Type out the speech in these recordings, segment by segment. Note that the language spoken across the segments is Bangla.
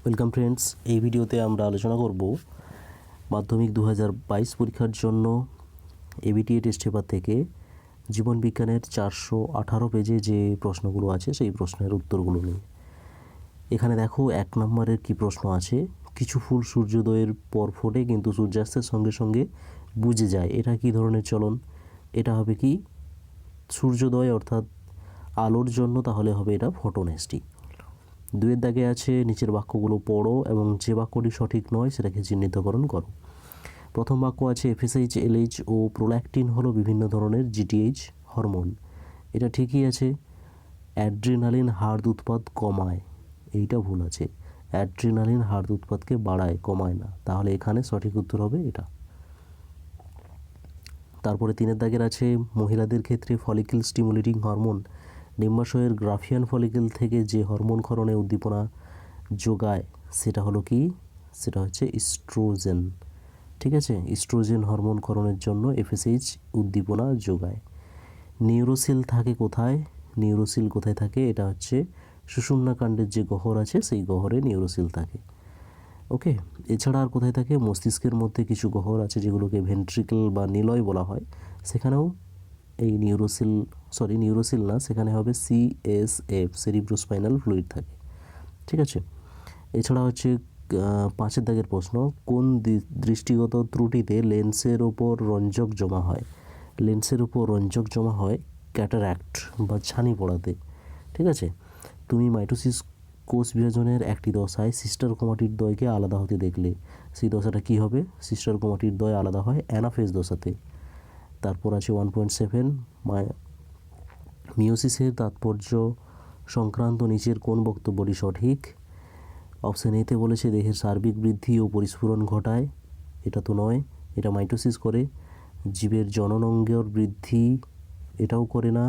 ওয়েলকাম ফ্রেন্ডস, এই ভিডিওতে আমরা আলোচনা করব মাধ্যমিক 2022 পরীক্ষার জন্য এবিটিএ টেস্ট পেপার থেকে জীবন বিজ্ঞানের 418 পেজে যে প্রশ্নগুলো আছে সেই প্রশ্নের উত্তরগুলো নিয়ে। এখানে দেখো 1 নম্বরের কি প্রশ্ন আছে, কিছু ফুল সূর্যোদয়ের পর ফোটে কিন্তু সূর্যাস্তের সঙ্গে সঙ্গে বুঝে যায়, এটা কি ধরনের চলন? এটা হবে কি সূর্যোদয় অর্থাৎ আলোর জন্য, তাহলে হবে এটা ফটোনেস্টি। 2-এর দাগে আছে নিচের বাক্যগুলো পড়ো এবং যে বাক্যটি সঠিক নয় সেটাকে চিহ্নিতকরণ করো। প্রথম বাক্য আছে এফএসএইচ, এলএইচ ও প্রোল্যাকটিন হলো বিভিন্ন ধরনের জিটিএইচ হরমোন। এটা ঠিকই আছে। অ্যাড্রিনালিন হাড় উৎপাদ কমায়, এইটা ভুল আছে। অ্যাড্রিনালিন হাড় উৎপাদকে বাড়ায়, কমায় না, তাহলে এখানে সঠিক উত্তর হবে এটা। তারপরে 3-এর দাগের আছে মহিলাদের ক্ষেত্রে ফলিকল স্টিমুলেটিং হরমোন ডিম্বাশয়ের গ্রাফিয়ান ফলিকল থেকে যে হরমোন ক্ষরণে উদ্দীপনা যোগায় সেটা হলো কি, সেটা হচ্ছে ইস্ট্রোজেন। ঠিক আছে, ইস্ট্রোজেন হরমোন ক্ষরণের জন্য এফএসএইচ উদ্দীপনা যোগায়। নিউরোসিল থাকে কোথায়? নিউরোসিল কোথায় থাকে? এটা হচ্ছে সুষুম্না কাণ্ডের যে গহ্বর আছে সেই গহ্বরে নিউরোসিল থাকে। ওকে, এছাড়া আর কোথায় থাকে? মস্তিষ্কের মধ্যে কিছু গহ্বর আছে যেগুলোকে ভেন্ট্রিকল বা নিলয় বলা হয়, সেখানেও এই নিউরোসিল না, সেখানে হবে সিএসএফ, সেরিব্রোস্পাইনাল ফ্লুইড থাকে। ঠিক আছে, এছাড়া হচ্ছে 5-এর দাগের প্রশ্ন, কোন দৃষ্টিগত ত্রুটিতে লেন্সের ওপর রঞ্জক জমা হয়? লেন্সের উপর রঞ্জক জমা হয় ক্যাটারাক্ট বা ছানি পড়াতে। ঠিক আছে, তুমি মাইটোসিস কোষ বিভাজনের একটি দশায় সিস্টার ক্রোমাটিড দ্বয়কে আলাদা হতে দেখলে, সেই দশাটা কি হবে? সিস্টার ক্রোমাটিড দ্বয় আলাদা হয় অ্যানাফেজ দশাতে। তারপর আছে 1.7 মিওসিসের তাৎপর্য সংক্রান্ত নিচের কোন বক্তব্যটি সঠিক? অপশান এতে বলেছে দেহের সার্বিক বৃদ্ধি ও পরিস্ফুরণ ঘটায়, এটা তো নয়। এটা মাইটোসিস করে। জীবের জননাঙ্গের বৃদ্ধি, এটাও করে না।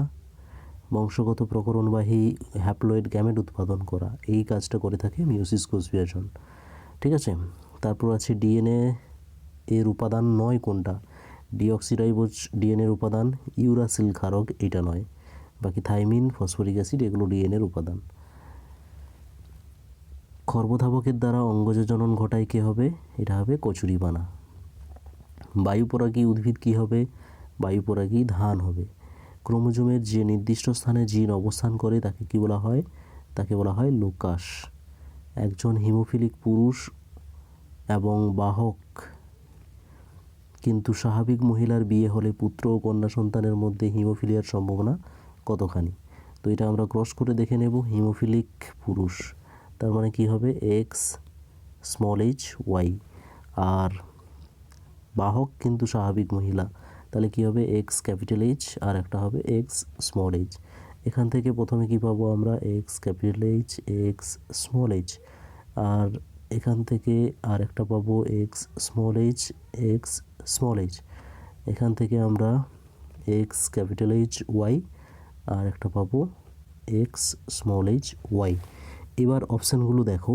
বংশগত প্রকরণবাহী হ্যাপ্লয়েড গ্যামেট উৎপাদন করা, এই কাজটা করে থাকে মিওসিস কোষ বিভাজন। ঠিক আছে, তারপর আছে ডিএনএ এর উপাদান নয় কোনটা? ডিঅক্সিরাইবোজ ডিএনএর উপাদান, ইউরাসিল ক্ষারক এটা নয়। বাকি থাইমিন, ফসফরিক অ্যাসিড এগুলো ডিএনএর উপাদান। খর্বধাবকের দ্বারা অঙ্গজজনন ঘটায় কে হবে? এটা হবে কচুরিপানা। বায়ুপরাগী উদ্ভিদ কি হবে? বায়ুপরাগী ধান হবে। ক্রোমোজোমের যে নির্দিষ্ট স্থানে জিন অবস্থান করে তাকে কি বলা হয়? তাকে বলা হয় লোকাস। একজন হিমোফিলিক পুরুষ এবং বাহক কিন্তু স্বাভাবিক মহিলার বিয়ে হলে পুত্র ও কন্যা সন্তানের মধ্যে হিমোফিলিয়ার সম্ভাবনা কতখানি? তো এটা আমরা ক্রস করে দেখে নেব। হিমোফিলিক পুরুষ তার মানে কি হবে? X small H Y. আর বাহক কিন্তু স্বাভাবিক মহিলা, তাহলে কি হবে? এক্স ক্যাপিটাল এইচ আর একটা হবে এক্স স্মল এইচ। এখান থেকে প্রথমে কি পাবো আমরা? X capital H, X small H. আর এখান থেকে আর একটা পাবো X small H, X small H. এখান থেকে আমরা এক্স ক্যাপিটাল এইচ ওয়াই আর একটা পাবো এক্স স্মল এইচ ওয়াই। এবার অপশানগুলো দেখো।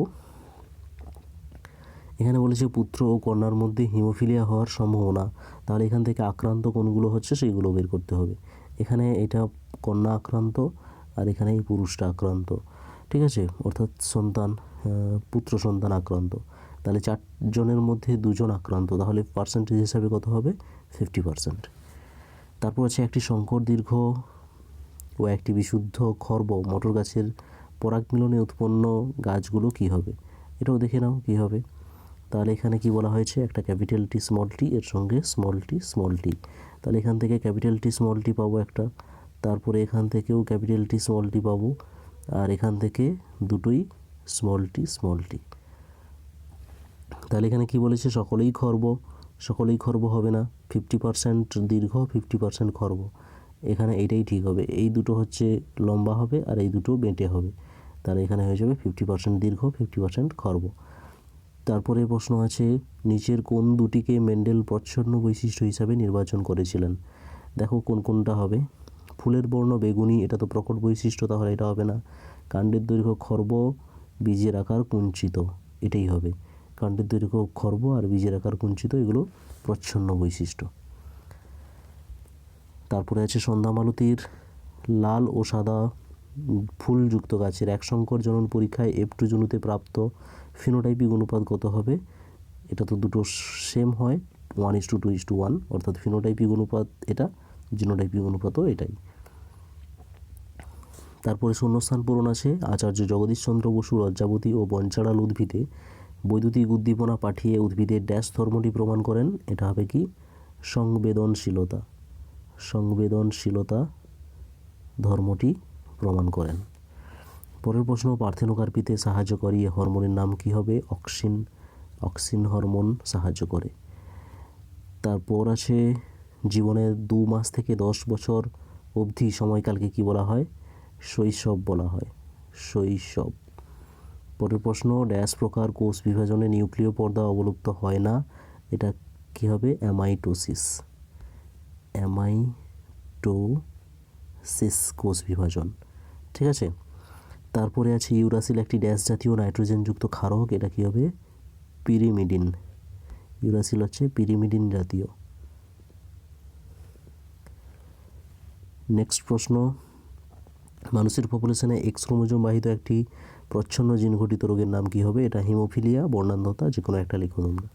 এখানে বলেছে পুত্র ও কন্যার মধ্যে হিমোফিলিয়া হওয়ার সম্ভাবনা, তাহলে এখান থেকে আক্রান্ত কোনগুলো হচ্ছে সেইগুলো বের করতে হবে। এখানে এটা কন্যা আক্রান্ত আর এখানে এই পুরুষটা আক্রান্ত। ঠিক আছে, অর্থাৎ পুত্র সন্তান আক্রান্ত। তাহলে 4 জনের মধ্যে 2 জন আক্রান্ত, তাহলে পার্সেন্টেজ হিসাবে কত হবে? 50%। তারপর আছে একটি সংকর দীর্ঘ ও একটি বিশুদ্ধ খর্ব মটর গাছের পরাগ মিলনে উৎপন্ন গাছগুলো কি হবে? এটাও দেখে নাও কি হবে। তাহলে এখানে কি বলা হয়েছে? একটা ক্যাপিটাল টি স্মল টি এর সঙ্গে স্মল টি। তাহলে এখান থেকে ক্যাপিটাল টি স্মল টি পাবো একটা, তারপরে এখান থেকেও ক্যাপিটাল টি স্মল টি পাবো, আর এখান থেকে দুটোই স্মল টি। তাহলে এখানে কি বলেছে? সকলেই খর্ব হবে না, 50% দীর্ঘ 50% খর্ব। এখানে এইটাই ঠিক হবে, এই দুটো হচ্ছে লম্বা হবে আর এই দুটো বেঁটে হবে। তাহলে এখানে হয়ে যাবে 50% দীর্ঘ 50% খর্ব। তারপরে প্রশ্ন আছে নিচের কোন দুটিকে মেন্ডেল প্রচ্ছন্ন বৈশিষ্ট্য হিসাবে নির্বাচন করেছিলেন? দেখো কোনটা হবে। ফুলের বর্ণ বেগুনি, এটা তো প্রকট বৈশিষ্ট্য, তাহলে এটা হবে না। কাণ্ডের দৈর্ঘ্য খর্ব, বীজের আকার কুঞ্চিত, এটাই হবে। কাণ্ডের দৈর্ঘ্য খর্ব আর বীজের আকার কুঞ্চিত, এগুলো প্রচ্ছন্ন বৈশিষ্ট্য। তারপরে আছে সন্ধ্যা মালতীর লাল ও সাদা ফুলযুক্ত গাছের এক সংকর জনন পরীক্ষায় F2 জনুতে প্রাপ্ত ফিনোটাইপিক অনুপাত কত হবে? এটা তো দুটো সেম হয়, 1:2:1, অর্থাৎ ফিনোটাইপিক অনুপাত এটা, জিনোটাইপিক অনুপাতও এটাই। তারপরে শূন্যস্থান পূরণ আছে। আচার্য জগদীশচন্দ্র বসু লজ্জাবতী ও বনচাঁড়াল উদ্ভিদে বৈদ্যুতিক উদ্দীপনা পাঠিয়ে উদ্ভিদের ড্যাশ ধর্মটি প্রমাণ করেন। এটা হবে কি? সংবেদনশীলতা। সংবেদনশীলতা ধর্মটি প্রমাণ করেন। পরের প্রশ্ন, পার্থেনোকার্পিতে সাহায্যকারী হরমোনের নাম কি হবে? অক্সিন। অক্সিন হরমোন সাহায্য করে। তারপর আছে জীবনের 2 মাস থেকে 10 বছর অবধি সময়কালকে কি বলা হয়? শৈশব বলা হয়। শৈশব। পরের প্রশ্ন, ড্যাশ প্রকার কোষ বিভাজনে নিউক্লিয় পর্দা অবলুপ্ত হয় না। এটা কি হবে? অ্যামাইটোসিস। অ্যামাইটোসিস কোষ বিভাজন। ঠিক আছে। তারপরে আছে ইউরাসিল একটি ড্যাশ জাতীয় নাইট্রোজেনযুক্ত ক্ষারক। এটা কি হবে? পিরিমিডিন। ইউরাসিল হচ্ছে পিরিমিডিন জাতীয়। নেক্সট প্রশ্ন, মানুষের পপুলেশনে এক্স ক্রোমোজোম বাহিত একটি প্রচ্ছন্ন জিন ঘটিত রোগের নাম কি হবে? এটা হিমোফিলিয়া, বর্ণান্ধতা, যে কোনো একটা লিখো তোমরা।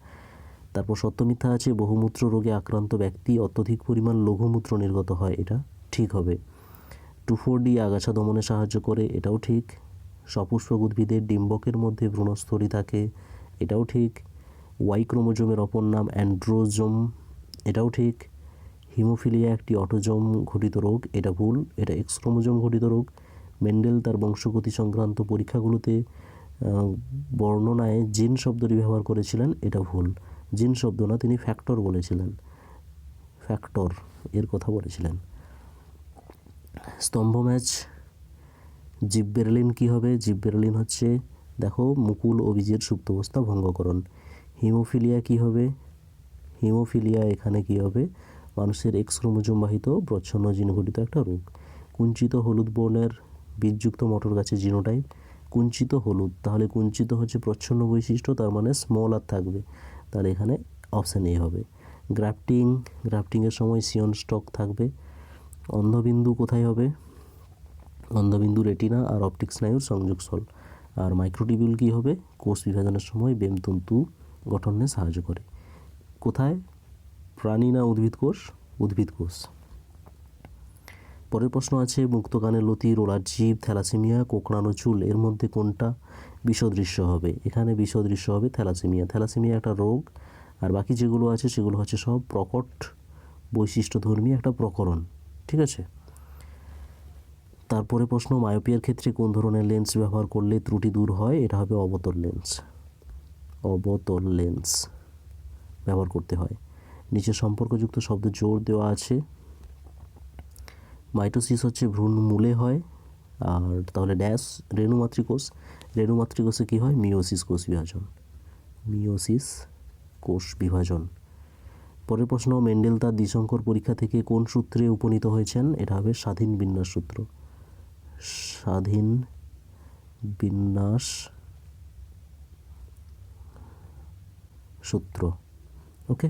তারপর সত্য মিথ্যা আছে। বহুমূত্র রোগে আক্রান্ত ব্যক্তি অত্যধিক পরিমাণ লঘুমূত্র নির্গত হয়। এটা ঠিক হবে। 2,4-D আগাছা দমনে সাহায্য করে। এটাও ঠিক। সপুষ্পক উদ্ভিদের ডিম্বকের মধ্যে ভ্রূণস্থলী থাকে। এটাও ঠিক। ওয়াই ক্রোমোজোমের অপর নাম অ্যান্ড্রোজোম। এটাও ঠিক। হিমোফিলিয়া একটি অটোজোম ঘটিত রোগ। এটা ভুল, এটা এক্স ক্রোমোজোম ঘটিত রোগ। মেন্ডেল তার বংশগতি সংক্রান্ত পরীক্ষাগুলোতে বর্ণনায় জিন শব্দটি ব্যবহার করেছিলেন। এটা ভুল। জিন শব্দ না, তিনি ফ্যাক্টর বলেছিলেন। ফ্যাক্টর এর কথা বলেছিলেন। স্তম্ভ ম্যাচ। জিববেরেলিন কি হবে? জিববেরেলিন হচ্ছে, দেখো, মুকুল ও বীজের সুপ্তাবস্থা ভঙ্গকরণ। হিমোফিলিয়া কি হবে? হিমোফিলিয়া এখানে কি হবে? মানুষের এক্স ক্রোমোজোম বাহিত প্রচ্ছন্ন জিন ঘটিত একটা রোগ। কুঞ্চিত হলুদ বর্ণের বীজযুক্ত মটর গাছের জিনোটাইপ কুঞ্চিত হলুদ। তাহলে কুঞ্চিত হচ্ছে প্রচ্ছন্ন বৈশিষ্ট্য, তার মানে স্মল আর থাকবে, তাহলে এখানে অপশান এ হবে। গ্রাফটিং, গ্রাফটিংয়ের সময় সিয়ন স্টক থাকবে। অন্ধবিন্দু কোথায় হবে? অন্ধবিন্দু রেটিনা আর অপটিক স্নায়ুর সংযোগস্থল। আর মাইক্রোটিবিউল কি হবে? কোষ বিভাজনের সময় বেমতন্তু গঠনে সাহায্য করে। কোথায়? প্রাণী না উদ্ভিদ কোষ? উদ্ভিদ কোষ। পরের প্রশ্ন আছে, মুক্তকানের লতি, রোলার জিভ, থ্যালাসেমিয়া, কোঁকড়ানো চুল, এর মধ্যে কোনটা বিষদৃশ্য হবে? এখানে বিষদৃশ্য হবে থ্যালাসেমিয়া। থ্যালাসেমিয়া একটা রোগ, আর বাকি যেগুলো আছে সেগুলো হচ্ছে সব প্রকট বৈশিষ্ট্যধর্মী একটা প্রকরণ। ঠিক আছে। তারপরে প্রশ্ন, মায়োপিয়ার ক্ষেত্রে কোন ধরনের লেন্স ব্যবহার করলে ত্রুটি দূর হয়? এটা হবে অবতল লেন্স। অবতল লেন্স ব্যবহার করতে হয়। নিচে সম্পর্কযুক্ত শব্দ জোর দেওয়া আছে। মাইটোসিস হচ্ছে ভ্রূণ মূলে হয়, আর তাহলে ড্যাশ রেণুমাতৃকোষ। রেণুমাতৃকোষে কী হয়? মিওসিস কোষ বিভাজন। মিওসিস কোষ বিভাজন। পরের প্রশ্ন, মেন্ডেল তার দ্বিসংকর পরীক্ষা থেকে কোন সূত্রে উপনীত হয়েছেন? এটা হবে স্বাধীন বিন্যাস সূত্র। স্বাধীন বিন্যাস সূত্র। ওকে।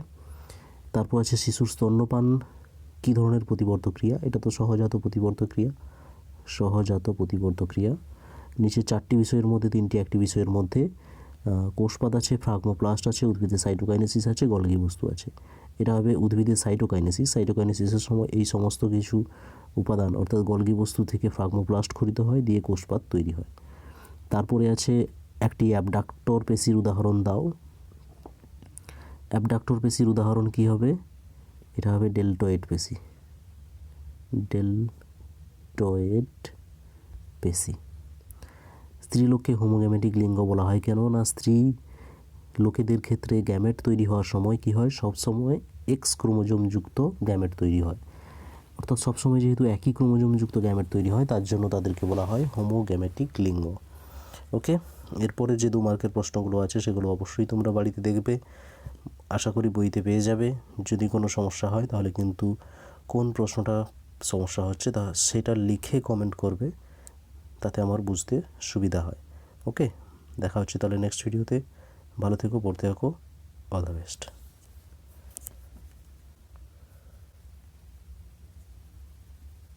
তারপর আছে শিশুর স্তন্যপান কী ধরনের প্রতিবর্ধ ক্রিয়া? এটা তো সহজাত প্রতিবর্ধ ক্রিয়া। সহজাত প্রতিবর্ধ ক্রিয়া। নিচে 4টি বিষয়ের মধ্যে 3টি একটি বিষয়ের মধ্যে কোষপাদ আছে, ফ্রাগমোপ্লাস্ট আছে, উদ্ভিদের সাইটোকাইনেসিস আছে, গলগি বস্তু আছে। এটা হবে উদ্ভিদের সাইটোকাইনেসিস। সাইটোকাইনেসিসের সময় এই সমস্ত কিছু উপাদান অর্থাৎ গলগি বস্তু থেকে ফ্রাগমোপ্লাস্ট খরিত হয়, দিয়ে কোষপাদ তৈরি হয়। তারপরে আছে একটি অ্যাবডাক্টর পেশির উদাহরণ দাও। অ্যাবডাক্টর পেশির উদাহরণ কি হবে? এটা হবে ডেল্টয়েড পেশি। ডেল্টয়েড পেশি। স্ত্রীলোককে হোমোগ্যামেটিক লিঙ্গ বলা হয় কেন? না, স্ত্রী লোকেদের ক্ষেত্রে গ্যামেট তৈরি হওয়ার সময় কি হয়? সবসময় এক্স ক্রোমোজোমযুক্ত গ্যামেট তৈরি হয়, অর্থাৎ সবসময় যেহেতু একই ক্রোমোজোমযুক্ত গ্যামেট তৈরি হয়, তার জন্য তাদেরকে বলা হয় হোমোগ্যামেটিক লিঙ্গ। ওকে। এরপরে যে 2 মার্কের প্রশ্নগুলো আছে সেগুলো অবশ্যই তোমরা বাড়িতে দেখবে, আশা করি বইতে পেয়ে যাবে। যদি কোনো সমস্যা হয় তাহলে কিন্তু কোন প্রশ্নটা সমস্যা হচ্ছে তা সেটা লিখে কমেন্ট করবে, তাতে আমার বুঝতে সুবিধা হয়। ওকে, দেখা হচ্ছে তাহলে নেক্সট ভিডিওতে। ভালো থেকো, পড়তে থাকো। All the best.